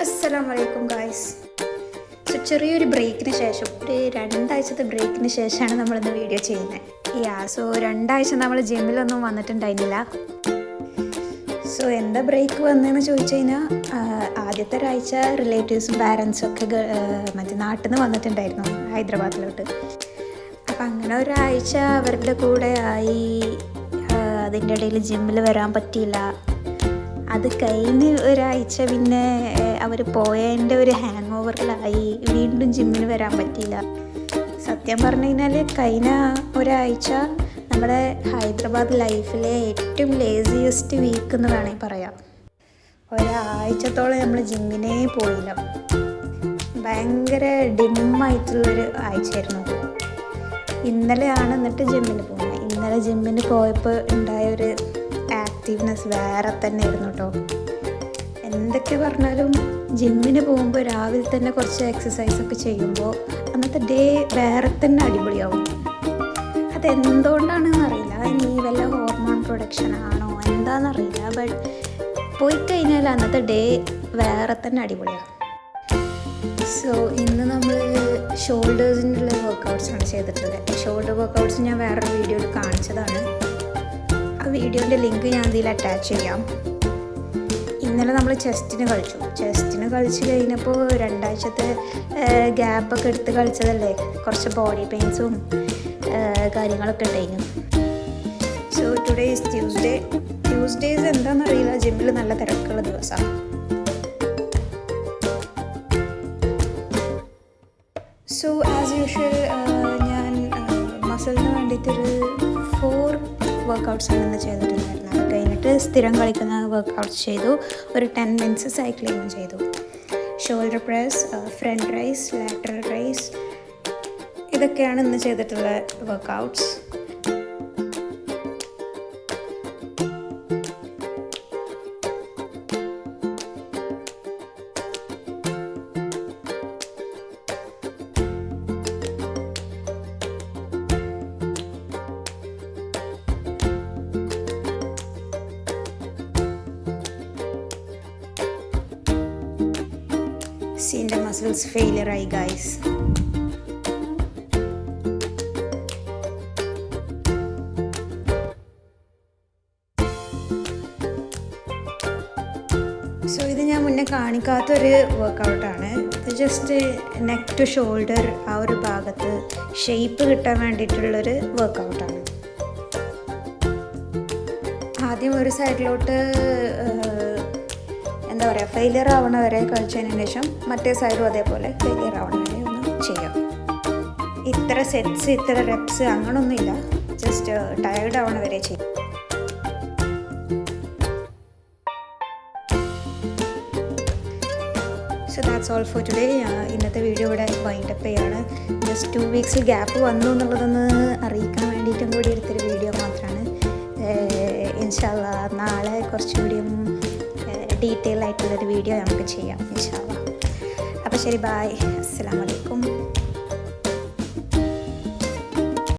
അസ്സലാമലൈക്കും ഗായ്സ്. ചെറിയൊരു ബ്രേക്കിന് ശേഷം, ഒരു 2 ആഴ്ചത്തെ ബ്രേക്കിന് ശേഷമാണ് നമ്മളിന്ന് വീഡിയോ ചെയ്യുന്നത്. സോ 2 ആഴ്ച നമ്മൾ ജിമ്മിലൊന്നും വന്നിട്ടുണ്ടായിരുന്നില്ല. സോ എന്താ ബ്രേക്ക് വന്നതെന്ന് ചോദിച്ചു കഴിഞ്ഞാൽ, ആദ്യത്തെ ഒരാഴ്ച റിലേറ്റീവ്സും പാരൻസും ഒക്കെ മറ്റേ നാട്ടിൽ നിന്ന് വന്നിട്ടുണ്ടായിരുന്നു ഹൈദരാബാദിലോട്ട്. അപ്പം അങ്ങനെ ഒരാഴ്ച അവരുടെ കൂടെ ആയി. അതിൻ്റെ ഇടയിൽ ജിമ്മിൽ വരാൻ പറ്റിയില്ല. അത് കഴിഞ്ഞ് ഒരാഴ്ച പിന്നെ അവർ പോയതിൻ്റെ ഒരു ഹാങ് ഓവറിലായി. വീണ്ടും ജിമ്മിന് വരാൻ പറ്റിയില്ല. സത്യം പറഞ്ഞു കഴിഞ്ഞാൽ കഴിഞ്ഞ ഒരാഴ്ച നമ്മുടെ ഹൈദരാബാദ് ലൈഫിലെ ഏറ്റവും ലേസിയസ്റ്റ് വീക്ക് എന്ന് വേണമെങ്കിൽ പറയാം. ഒരാഴ്ചത്തോളം നമ്മൾ ജിമ്മിനേ പോയില്ല. ഭയങ്കര ഡിമ്മായിട്ടുള്ളൊരു ആഴ്ചയായിരുന്നു. ഇന്നലെയാണ് എന്നിട്ട് ജിമ്മിന് പോകുന്നത്. ഇന്നലെ ജിമ്മിന് പോയപ്പോൾ ഉണ്ടായൊരു ആക്റ്റീവ്നെസ് വേറെ തന്നെ ആയിരുന്നു കേട്ടോ. എന്തൊക്കെ പറഞ്ഞാലും ജിമ്മിന് പോകുമ്പോൾ രാവിലെ തന്നെ കുറച്ച് എക്സസൈസൊക്കെ ചെയ്യുമ്പോൾ അന്നത്തെ ഡേ വേറെ തന്നെ അടിപൊളിയാവും. അതെന്തുകൊണ്ടാണെന്ന് അറിയില്ല. ഇനി വല്ല ഹോർമോൺ പ്രൊഡക്ഷൻ ആണോ എന്താണെന്നറിയില്ല. ബട്ട് പോയി കഴിഞ്ഞാൽ അന്നത്തെ ഡേ വേറെ തന്നെ അടിപൊളിയാവും. സോ ഇന്ന് നമ്മൾ ഷോൾഡേഴ്സിനുള്ള വർക്കൗട്ട്സാണ് ചെയ്തിട്ടുള്ളത്. ഷോൾഡർ വർക്കൗട്ട്സ് ഞാൻ വേറൊരു വീഡിയോയിൽ കാണിച്ചതാണ്. ആ വീഡിയോൻ്റെ ലിങ്ക് ഞാൻ ഇതിൽ അറ്റാച്ച് ചെയ്യാം. ഇന്നലെ നമ്മൾ ചെസ്റ്റിന് കളിച്ച് കഴിഞ്ഞപ്പോൾ 2 ആഴ്ചത്തെ ഗ്യാപ്പൊക്കെ എടുത്ത് കളിച്ചതല്ലേ, കുറച്ച് ബോഡി പെയിൻസും കാര്യങ്ങളൊക്കെ ഉണ്ടായിരുന്നു. സോ ടുഡേ ഈസ് ട്യൂസ്ഡേസ് എന്താണെന്നറിയില്ല, ജിമ്മിൽ നല്ല തിരക്കുള്ള ദിവസമാണ്. സോ ആസ് യൂഷ്വൽ ഞാൻ മസിലിന് വേണ്ടിയിട്ടൊരു 4 വർക്കൗട്ട്സാണ് ഇന്ന് ചെയ്തിട്ടുണ്ടായിരുന്നത്. അത് കഴിഞ്ഞിട്ട് സ്ഥിരം കളിക്കുന്ന വർക്കൗട്ട്സ് ചെയ്തു. ഒരു 10 മിനിറ്റ്സ് സൈക്ലിങ്ങും ചെയ്തു. Shoulder press, front raise, lateral raise, ഇതൊക്കെയാണ് ഇന്ന് ചെയ്തിട്ടുള്ള വർക്കൗട്ട്സ്. എൻ്റെ മസിൽസ് ഫെയിലിയർ ആയി ഗൈസ്. സോ ഇത് ഞാൻ മുന്നേ കാണിക്കാത്തൊരു വർക്കൗട്ടാണ്. ഇത് ജസ്റ്റ് നെക്ക് ടു ഷോൾഡർ ആ ഒരു ഭാഗത്ത് ഷേപ്പ് കിട്ടാൻ വേണ്ടിയിട്ടുള്ളൊരു വർക്കൗട്ടാണ്. ആദ്യം ഒരു സൈഡിലോട്ട് എന്താ പറയുക, ഫെയിലിയർ ആവണ വരെ കളിച്ചതിന് ശേഷം മറ്റേ സൈഡും അതേപോലെ ഫെയിലിയർ ആവണ വരെ ഒന്ന് ചെയ്യാം. ഇത്ര സെറ്റ്സ്, ഇത്ര റെപ്സ് അങ്ങനൊന്നുമില്ല. ജസ്റ്റ് ടയർഡ് ആവണ വരെ ചെയ്യും. So that's all for today. ഇന്നത്തെ വീഡിയോ ഇവിടെ വൈൻഡപ്പ് ചെയ്യാണ്. ജസ്റ്റ് 2 വീക്സ് ഗ്യാപ്പ് വന്നു എന്നുള്ളതൊന്ന് അറിയിക്കാൻ വേണ്ടിയിട്ടും കൂടി എടുത്തൊരു വീഡിയോ മാത്രമാണ്. ഇൻഷാ അല്ലാഹ് നാളെ കുറച്ചുകൂടിയും ഡീറ്റെയിൽ ആയിട്ടുള്ളൊരു വീഡിയോ നമുക്ക് ചെയ്യാം ഇൻഷാ അല്ലാഹ്. അപ്പോൾ ശരി, ബൈ, അസ്സലാമു അലൈക്കും.